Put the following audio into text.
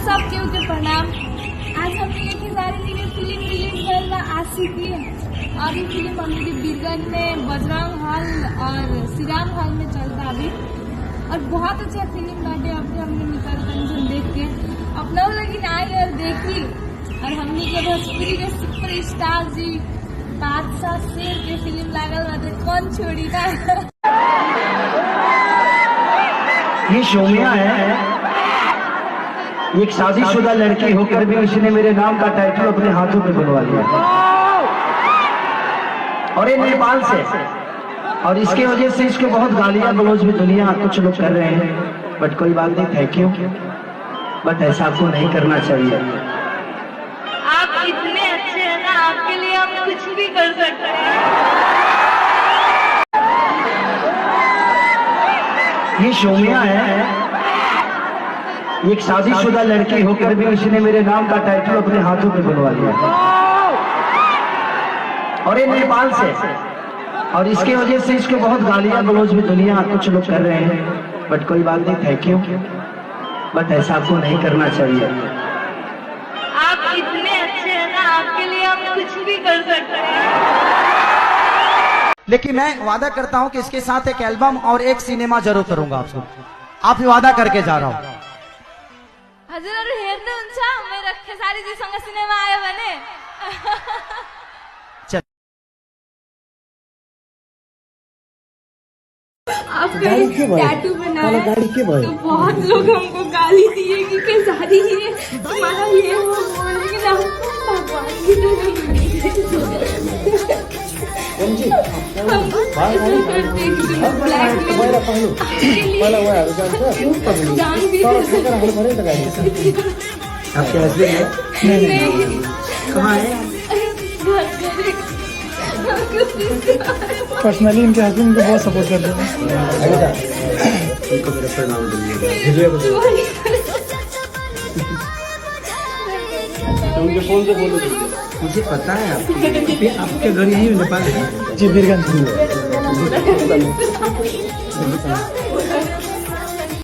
सब केहू के प्रणाम। आज हमने एक सारी फिल्म रिलीज करला आशिकी और ये फिल्म हमने बीरगंज में बजरंग हॉल और श्री राम हॉल में चलता अभी, और बहुत अच्छा फिल्म बाटे। अभी हमने निकल टेंशन देख के अपना लेकिन आई और देखी, और हमने के भोजपुरी के सुपर स्टार जी बादशाह शेर के फिल्म लागल बाटे, कौन छोड़ी ना। ये शोमिया है, एक शादीशुदा लड़की होकर भी उसने मेरे नाम का टाइटल अपने हाथों में बनवा लिया, और ये नेपाल से, और इसके वजह से इसको बहुत गालियां गलौज भी दुनिया कुछ लोग कर रहे हैं, बट कोई बात नहीं, थैंक यू। बट ऐसा आपको नहीं करना चाहिए। आप इतने अच्छे हैं ना, आपके लिए हम कुछ भी कर सकते हैं। ये शोमिया है, एक शादीशुदा लड़की होकर भी उसने मेरे नाम का टाइटल अपने हाथों में बनवा लिया, और ये नेपाल से, और इसके वजह से इसको बहुत गालियां गलौज भी दुनिया कुछ लोग कर रहे हैं, बट कोई बात नहीं, थैंक यू। बट ऐसा आपको नहीं करना चाहिए। आप इतने अच्छे हैं ना, आपके लिए हम कुछ भी कर सकते हैं। लेकिन मैं वादा करता हूं कि इसके साथ एक एल्बम और एक सिनेमा जरूर करूंगा आपको। आप वादा करके जा रहा हूं। हजुर हेर्नुहुन्छ मेरो खेसारीजीसँग सिनेमा आयो भने। आपका टैटू बनाया तो बहुत लोग हमको गाली दिए कि खेसारी ही है तुम्हारा ये वो, लेकिन हमको भगवान की आपके हस्बैंड है? कहाँ है? पर्सनली इनके हस्बैंड को बहुत सपोर्ट करते हैं। उनको मेरा प्रणाम दीजिएगा। उनके फोन से बोलो। मुझे पता है आपके घर यही नेपाल है? जी बीरगंज।